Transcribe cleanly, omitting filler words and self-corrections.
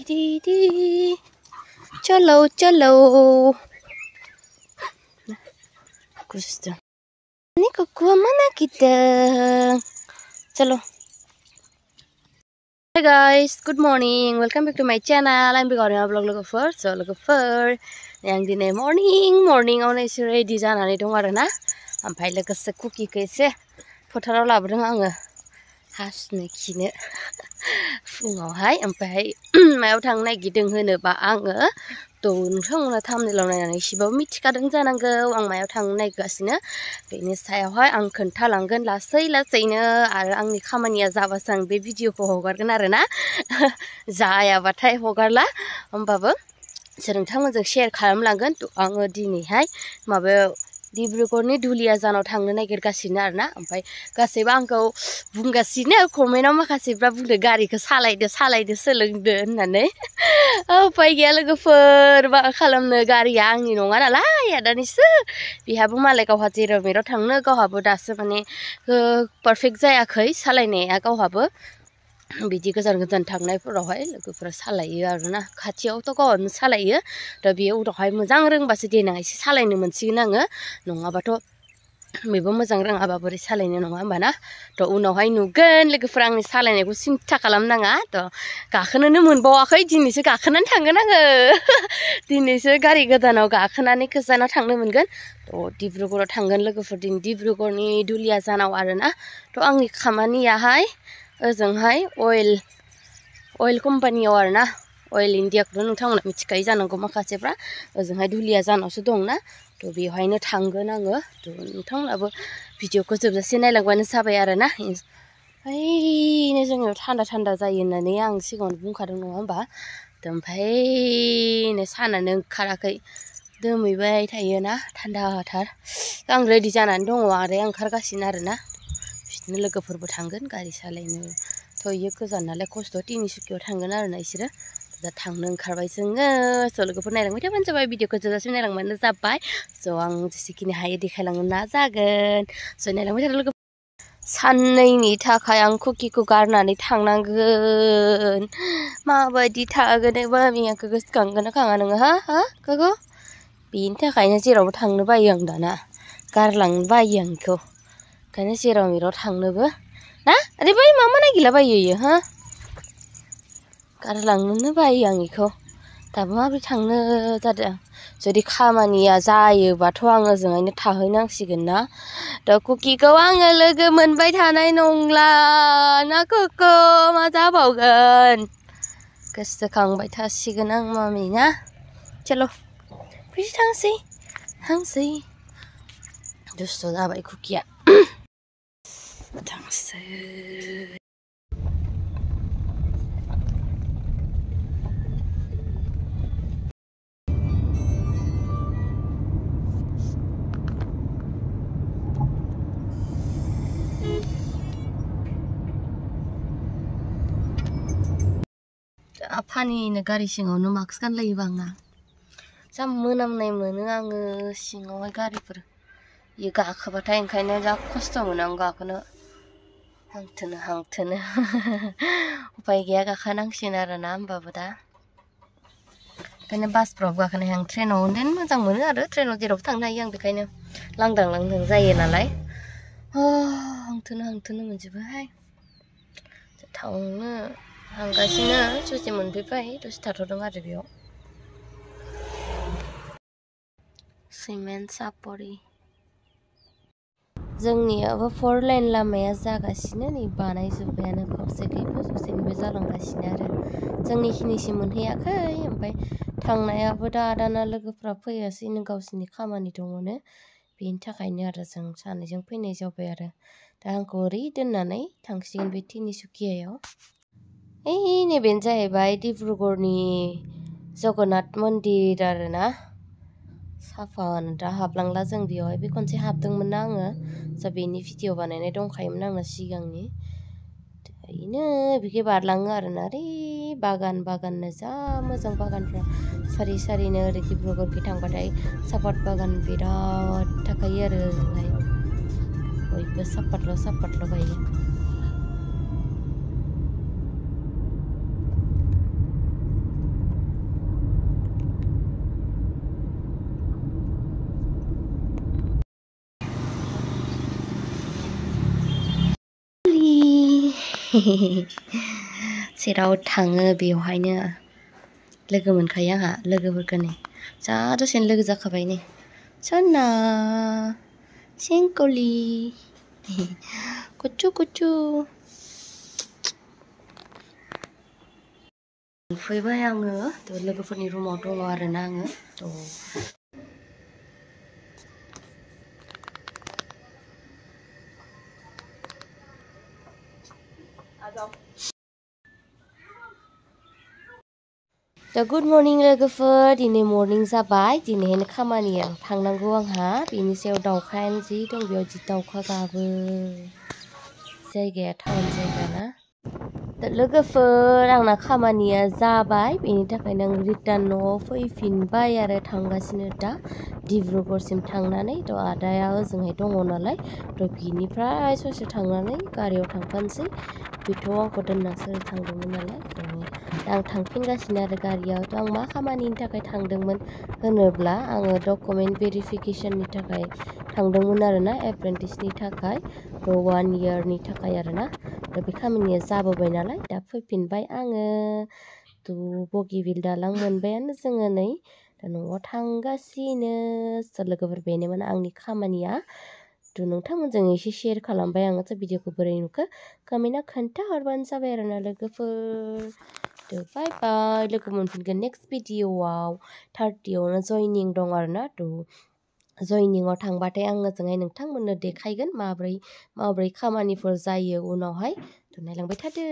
Di. Cholo. Gusto. Ini kukuha mana kita? Chalo. Hey guys, good morning. Welcome back to my channel. M.B Gaorema vlog logo for. Yang dini morning awna isi ready janani dong arena. Ampai logoसे Kukie ko ise फोथाराव लाबोदों आङो हासनो खिनो फुङावहाय ओमफ्राय मायाव थांनो नागिरदों होनोबा आङो नोंथांमोना थाम्बनेलाव नायनानै एसेबाबो मिथिखादों जानांगौ आं मायाव थांनो नागिरगासिनो बेनि सायावहाय आं खोन्थालांगोन लासैनो आरो आंनि खामानिया जाबासो आं बे भिडिअखौ हगारगोन आरोना जायाबाथाय हगारला होमबाबो नोंथांमोनजों शेयार खालामलांगोन आङो दिनैहाय माबायाव डिब्रुगड़नि दुलियाजानाव थांनो नागिरगासिनो आरोना ओमफ्राय गासैबो आंखौ बुंगासिनो कमेन्टआव माखासेफ्रा बुंदो गारिखौ सालायदो सोलोंदो होननानै उफाय गैया लोगोफोर मा खालामनो गारिया आंनि नङा नालाय आदानिसो बिहाबो मालाय गावहा जेराव मेराव थांनो गावहाबो दासो माने पारफेक्ट जायाखै सालायनाया गावहाबो बिदि गोजान थांनायफोरावहाय लोगोफोरा सालायो आरोना खाथियावथ' गावनो सालायो दा बेयो उनावहाय मोजां रोंबासो देनां एसे सालायनो मोनसिगोन आङो नङाबाथ' बेबो मोजां रोङाबा बोरै सालायनो नङा होमबा ना थ' उनावहाय नुगोन लोगोफोरा आंनि सालायनायखौ सिन्था खालामनाङा थ' गाखोनोनो मोनबावाखै दिनैसो गाखोनानै थांगोन आङो दिनैसो गारि गोदानाव गाखोनानै गोजानाव थांनो मोनगोन थ' डिब्रुगड़आव थांगोन लोगोफोर दिनै डिब्रुगड़नि दुलियाजानाव आरोना थ' आंनि खामानियाहाय ओजोंहाय अइल कम्पानियाव आरोना अइल इन्डियाखौथ' नोंथांमोना मिथिखायो जानांगौ माखासेफ्रा ओजोंहाय दुलियाजानावसो दंना थ' बेवहायनो थांगोन आङो थ' नोंथांमोनाबो भिडिअखौ जोबजासे नायलांबानो जाबाय आरोना ओमफ्रायनो जोंनियाव थान्दा जायो होननानै आं सिगाङावनो बुंखादों नङा होमबा ओमफ्रायनो सानानो ओंखाराखै दोमैबाय थायोना थान्दाथार आं रेडि जानानै दङ आरो ओंखारगासिनो आरोना बिदिनो लोगोफोरबो थांगोन गारि सालायनो थ' इयो गोजान नालाय खस्थ' तिनिसुकियाव थांगोन आरोना इसोरो दा थांनो ओंखारबाय जोङो स' लोगोफोर नायलांबाय थाबानो जाबाय भिडिअखौ जोबजासिम नायलांबानो जाबाय स' आं जेसेखिनि हायो देखायलांनो नाजागोन स' नायलांबाय थादो लोगो साननैनि थाखाय आं कुकिखौ गारनानै थांनांगोन माबायदि थागोन मामियाखौ गोसोखांगोन ना खाङा नोङो हा गोगो बेनि थाखायनो जेरावबो थांनो बायो आं दाना गारलांनो बायो आं बेखौ ओंखायनो जेराव मेराव थांनोबो ना ओरैबाय मामा नागिरलाबायो इयो हा गारलांनोनो बायो आं बेखौ दाबो माबोरै थांनो जादों जुदि खामानिया जायोबाथ' आङो ओजोंहायनो थाहैनांसिगोन ना दा कुकिखौ आङो लोगो मोनबाय थानाय नंला ना कुकु मा जाबावगोन गोसोखांबाय थासिगोन आं मामि ना चलो फैसै थांसै दुस्थ' जाबाय कुकिया थांसै फानिनो गारि सिङावनो मास्क गानलायोबा आंना जा मोनामनाय मोनो आङो सिङावहाय गारिफोर इयो गाखोबाथाय ओंखायनो जा खस्थ' मोनो आं गाखोनो हांथोनो उफाय गैया गाखोनांसिगोन आरोना होमबाबो दा ओंखायनो बासफ्राव गाखोनो हां ट्रेनाव देन मोजां मोनो आरो ट्रेनाव जेरावबो थांनो हायो आं बेखायनो लांदां जायो नालाय हांथोनो मोनजोबोहाय थांनो थांगासिनो ससे मोनफैबाय दसे थाथ'दों आरो बेयाव सिमेन्ट सापरि जोंनियाबो 4 लाइन लामाया जागासिनो नै बानायजोब्बायानो खावसेखैबो ससेनिबो जालांगासिनो आरो जोंनिखिनिसिम मोनहैयाखै ओमफ्राय थांनायाबो दाना लोगोफ्रा फैयासैनो गावसिनि खामानि दङनो बेनि थाखायनो आरो जों सानैजों फैनाय जाबाय आरो दा आंखौ ओरै दोननानै थांसिगोन बे तिनिसुकियायाव नैबेनो जाहैबाय डिब्रुगड़नि जगन्नाथ मन्दिर आरोना साफानो दा हाबलांला जों बेयावहाय बे खनसे हाबदोंमोन ना आङो जा बेनि भिडिअ बानायनाय दंखायोमोन आंना सिगांनि ओरैनो बिखै बारलाङो आरोना ओरै बागाननो जा मोजां बागानफ्रा सारिनो ओरै डिब्रुगड़खै थांबाथाय सापात बागान बिराद थाखायो आरो ओजोंहाय बयबो सापातल' गायो जेराव थाङो बेवहायनो लोगो मोनखायो आंहा लोगोफोरखौ नै जा दसेनो लोगो जाखाबाय नै सना सिंकलि कुचु कुचु फैबाय आङो थ' लोगोफोरनि रुमाव दङ आरोना आङो थ' गुड मर्निं लोगोफोर दिनै मर्निं जाबाय दिनैहायनो खामानियाव थांनांगौ आंहा बेनि सायाव दाउखायानो जि दं बेयाव जि दाउखा गाबो जायगाया टाउन जायगा ना लोगोफोर आंना खामानिया जाबाय बेनि थाखायनो आं रिटार्न न'आव फैफिनबाय आरो थांगासिनो दा डिब्रुगड़सिम थांनानै थ' आदाया ओजोंहाय दङ नालाय थ' बिनिफ्राय ससे थांनानै गारियाव थांफानोसै बेथ' आंखौ दोननासो थांदोंमोन नालाय थ' आं थांफिनगासिनो आरो गारियाव थ' आं मा खामानिनि थाखाय थांदोंमोन होनोब्ला आङो डकुमेन्ट भेरिफिकेसननि थाखाय थांदोंमोन आरोना एप्रेन्टिसनि थाखाय थ' 1 इयारनि थाखाय आरोना थ' बे खामानिया जाबोबाय नालाय दा फैफिनबाय आङो थ' बगिबिल दालां मोनबायानो जोङो नै दा न'आव थांगासिनो स' लोगोफोर बेनोमोन आंनि खामानिया थ' नोंथांमोनजों एसे शेयार खालामबाय आङो थ' भिडिअखौ बोरै नुखो कमेन्टआव खोन्थाहरबानो जाबाय आरोना लोगोफोर थ' बाय बाय लोगो मोनफिनगोन नेक्स्ट भिडिअआव 30आवनो जयनिं दं आरोना थ' जयनिंआव थांबाथाय आं ओजोंहाय नोंथांमोननो देखायगोन माब्रै खामानिफोर जायो उनावहाय थ' नायलांबाय थादो